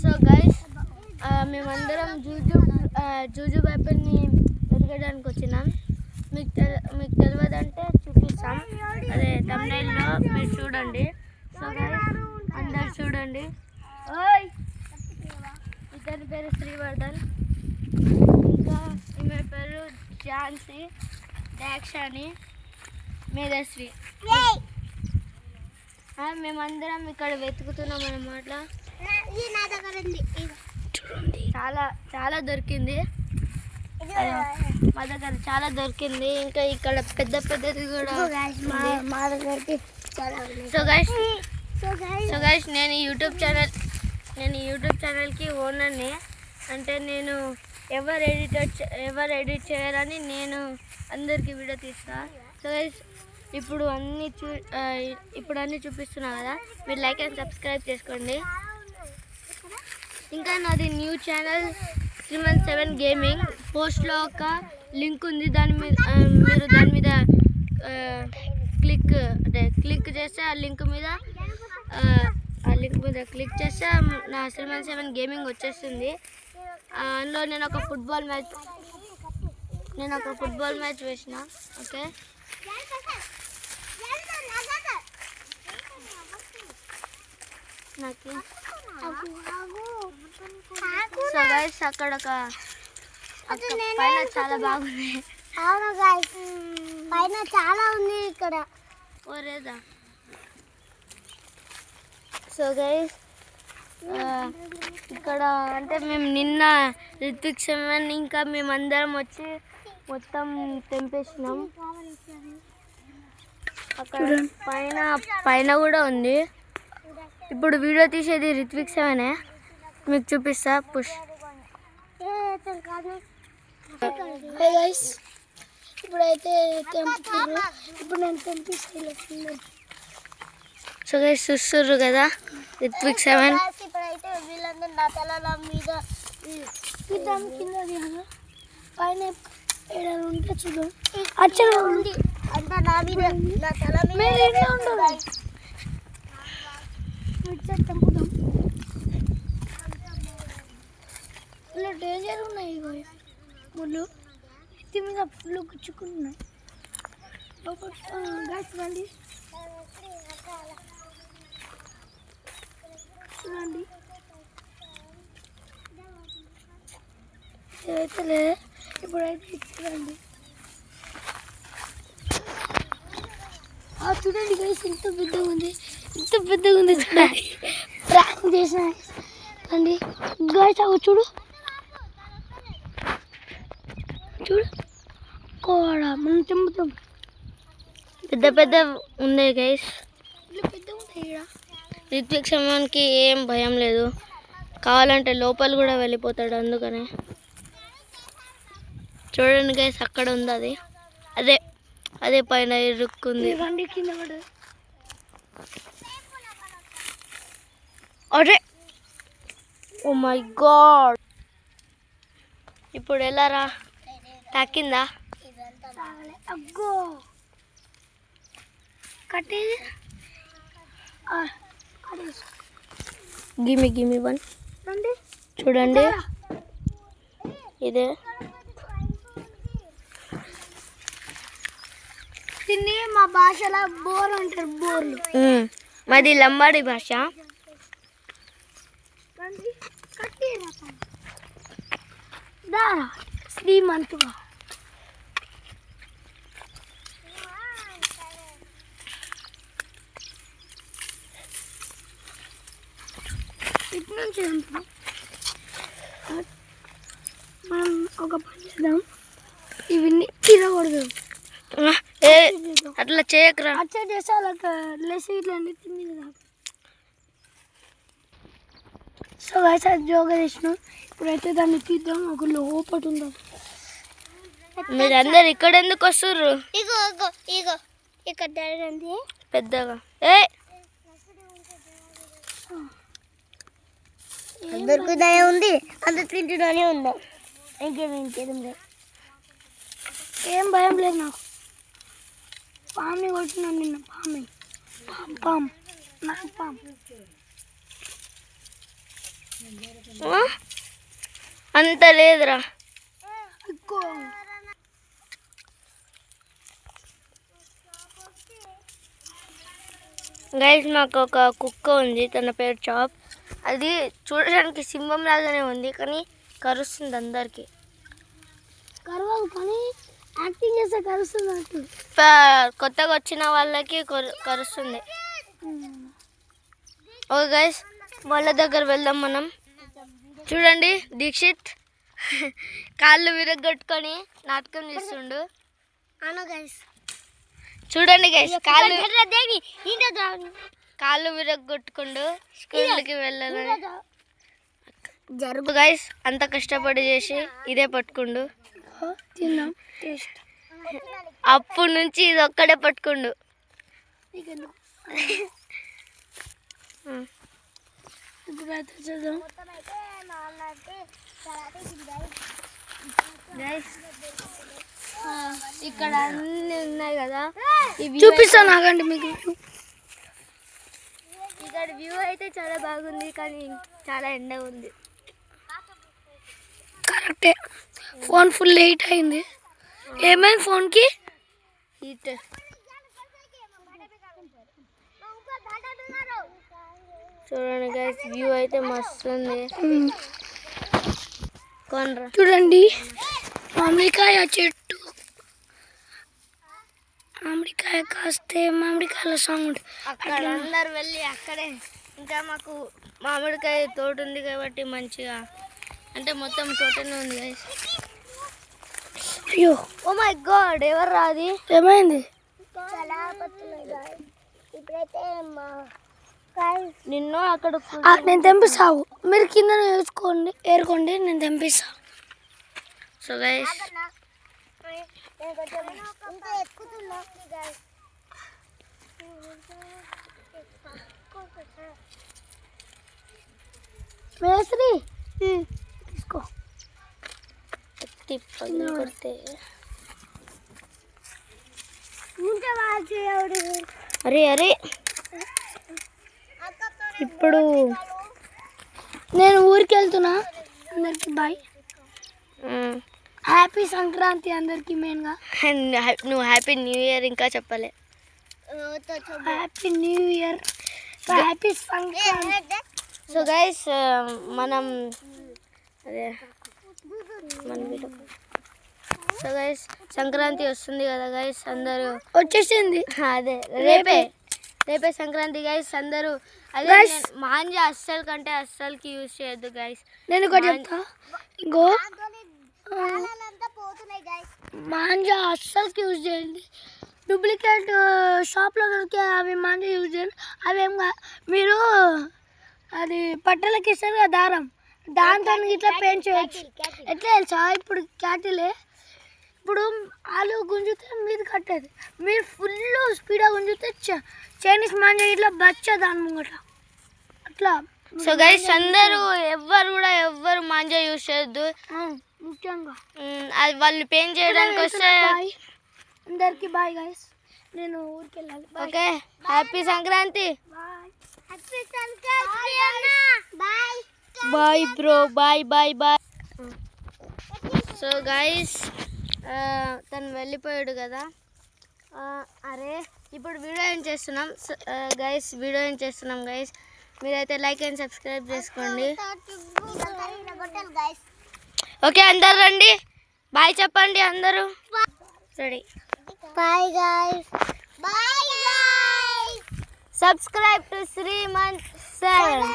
So guys మేమందరం జూజు పేపర్ని వెతకడానికి వచ్చినాం. మీకు తెలియదంటే చూపిస్తాం, అదే thumbnailలో మీరు చూడండి. సో గైస్ అందరు చూడండి. ఓయ్ ఇతని పేరు శ్రీవర్ధన్, ఇంకా ఈమె పేరు ఝాన్సీ, దాక్షాని, మేధశ్రీ. మేమందరం ఇక్కడ వెతుకుతున్నాం అన్నమాట. చాలా చాలా దొరికింది, మా దగ్గర చాలా దొరికింది. ఇంకా ఇక్కడ పెద్ద పెద్దది కూడా మా దగ్గరికి. సో గైస్ నేను యూట్యూబ్ ఛానల్కి ఓనర్ని. అంటే నేను ఎవరు ఎడిట్ చేయాలని నేను అందరికీ వీడియో తీస్తా. సో గైస్ ఇప్పుడు అన్నీ చూపిస్తున్నా కదా, మీరు లైక్ అండ్ సబ్స్క్రైబ్ చేసుకోండి. ఇంకా నాది న్యూ ఛానల్ 317 గేమింగ్. పోస్ట్లో ఒక లింక్ ఉంది, మీరు దాని మీద క్లిక్ చేస్తే ఆ లింక్ మీద క్లిక్ చేస్తే నా 317 గేమింగ్ వచ్చేస్తుంది. అందులో నేను ఒక ఫుట్బాల్ మ్యాచ్ వేసిన. ఓకే, సో గైస్ అక్కడ పైన చాలా బాగుంది. అవును గైస్, పైన చాలా ఉంది ఇక్కడ. ఓరేదా. సో గైస్ ఇక్కడ అంటే మేము నిన్న రిత్విక్ సెవెన్ ఇంకా మేమందరం వచ్చి మొత్తం తెంపేసినాం. అక్కడ పైన కూడా ఉంది. ఇప్పుడు వీడియో తీసేది రిత్విక్ సెవెనే, మీకు చూపిస్తా. పుష్. ఇప్పుడైతే ఇప్పుడు నేను తెంపిస్తాను. సో గైస్ చూస్తుర్రు కదా రిత్విక్ సెవెన్. ఇప్పుడైతే వీళ్ళందరూ నా తల మీద కింద పైన ఏడాది ఉంటే చూద్దాం. అచ్చా ఉంది అంతా నా మీద, నా తల మీద తెంపుదాం. ఇలా డేంజర్ ఉన్నాయి ముళ్ళు, ఎత్తి మీద ఫుల్ గుచ్చుకున్నాయి. గాయస్ రండి చూడండి. అయితే ఇప్పుడైతే చూడండి, చూడండి గైస్ ఎంత పెద్దగా ఉంది చూడండి. ప్రాంక్ చేసిన అండి గైస్, అవి చూడు కోడ మనం చెంపుతాం. పెద్ద ఉన్నాయి గైస్, పెద్దగా ఉంటాయి. రిత్విక్ సెవెన్కి ఏం భయం లేదు, కావాలంటే లోపల కూడా వెళ్ళిపోతాడు. అందుకనే చూడండి గైస్, అక్కడ ఉంది అదే పైన ఇరుక్కుంది. అరే ఓ మై గాడ్, ఇప్పుడు ఎలా రా, తాకిందా? అగ్గో కట్టేది. గిమి వన్ చూడండి, ఇదే దీన్ని మా భాషలో బోర్ అంటారు. బోర్లు మాది లంబాడి భాష. శ్రీమంతుగా ఇటు నుంచి మనం ఒక పని చేద్దాం, ఇవన్నీ తిరగకూడదు. అట్లా చేయకరా, అట్లా చేస్తే అలా లెస్ ఇట్లా తిని. సో గైస్ అది జోగా చేసినాం. ఇప్పుడైతే దాన్ని తీద్దాం. ఒక లోపటి ఉందా, మీరందరు ఇక్కడ ఎందుకు వస్తుర్రు? ఇగో ఇక్కడ పెద్దగా అందరికి ఉంది, అందరు తింటూనే ఉందా. ఇంకేం లేదు, ఏం భయం లేదు నాకు. పాముని కొట్టినాను నిన్న, పాము నాకు పాము. అంత లేదురా. గైస్ మాకు ఒక కుక్క ఉంది, తన పేరు చాప్. అది చూడడానికి సింహం లాగానే ఉంది, కానీ కరుస్తుంది అందరికి. కరవదు కానీ యాక్టింగ్ చేస్తే కరుస్తుంది. కొత్తగా వచ్చిన వాళ్ళకి కరుస్తుంది. ఓకే గైస్, వాళ్ళ దగ్గర వెళ్దాం మనం. చూడండి దీక్షిత్ కాళ్ళు విరగొట్టుకొని నాటకం చేస్తుండు. చూడండి గైస్, కాళ్ళు విరగొట్టుకుండు స్కూల్కి వెళ్ళాలని. జరుగు గైస్, అంత కష్టపడి చేసి ఇదే పట్టుకుండు. అప్పటి నుంచి ఇది ఒక్కడే పట్టుకుండు. ఇక్కడ అన్ని ఉన్నాయి కదా, చూపిస్తాను ఆగండి మీకు. ఇక్కడ వ్యూ అయితే చాలా బాగుంది, కానీ చాలా ఎండ ఉంది. కరెక్టే, ఫోన్ ఫుల్ హీట్ అయింది. ఏమైంది ఫోన్కి? హీట్. చూడండి గైస్, వ్యూ అయితే మస్తు ఉంది. కొనరా. చూడండి మామిడికాయ చెట్టు, మామిడికాయ కాస్తే మామిడికాయల సాంగ్. అక్కడ అందరు వెళ్ళి అక్కడే, ఇంకా మాకు మామిడికాయ తోట ఉంది కాబట్టి మంచిగా, అంటే మొత్తం తోటనే ఉంది గైస్. అయ్యో, ఓ మై గాడ్, ఎవరు రాది? ఏమైంది? నిన్ను అక్కడ నేను తెంపిస్తావు, మీరు కింద ఏరుకోండి, నేను తెంపిస్తా. సో గైస్, మేస్త్రి తీసుకో. కొడితే అరే అరే, ఇప్పుడు నేను ఊరికి వెళ్తున్నా. అందరికి బాయ్, హ్యాపీ సంక్రాంతి అందరికి. మెయిన్గా నువ్వు హ్యాపీ న్యూ ఇయర్ ఇంకా చెప్పలే. Happy new year, happy Sankranti. So guys, మనం అదే సో గైస్, సంక్రాంతి వస్తుంది కదా గైస్, అందరూ వచ్చేసింది. అదే రేపే సంక్రాంతి గైస్. అందరూ అదే మాంజా అస్సలు కంటే అస్సలకి యూజ్ చేయొద్దు గైస్. నేను ఒకటి చెప్తా, ఇంకో మాంజా అస్సలకి యూజ్ చేయండి. డూప్లికేట్ షాప్లో దొరికే అవి మాంజా యూజ్ చేయండి. అవేం మీరు అది బట్టలకి ఇస్తారు కదా దారం, దాంతో ఇట్లా పెయింట్ చేయొచ్చు. ఎట్లా తెలుసా, ఇప్పుడు క్యాటిలే, ఇప్పుడు ఆలు గుంజితే మీది కట్టేది, మీరు ఫుల్ స్పీడ్గా గుంజితే చైనీస్ మాంజా ఇట్లా బచ్చ దాని ముంగట అట్లా. సో గైస్, అందరూ ఎవ్వరు మాంజా యూజ్ చేయొద్దు ముఖ్యంగా. అది వాళ్ళు పెయింట్ చేయడానికి వస్తే. అందరికి బాయ్ గైస్, నేను ఊరికి వెళ్ళాలి. Okay, happy Sankranti. Bye bro, bye bye bye. So guys, తను వెళ్ళిపోయాడు కదా. అరే, ఇప్పుడు వీడియో ఏం చేస్తున్నాం గైస్, మీరైతే లైక్ అండ్ సబ్స్క్రైబ్ చేసుకోండి. ఓకే, అందరు రండి, బాయ్ చెప్పండి అందరూ. Ready, bye guys, subscribe to Srimanth 7.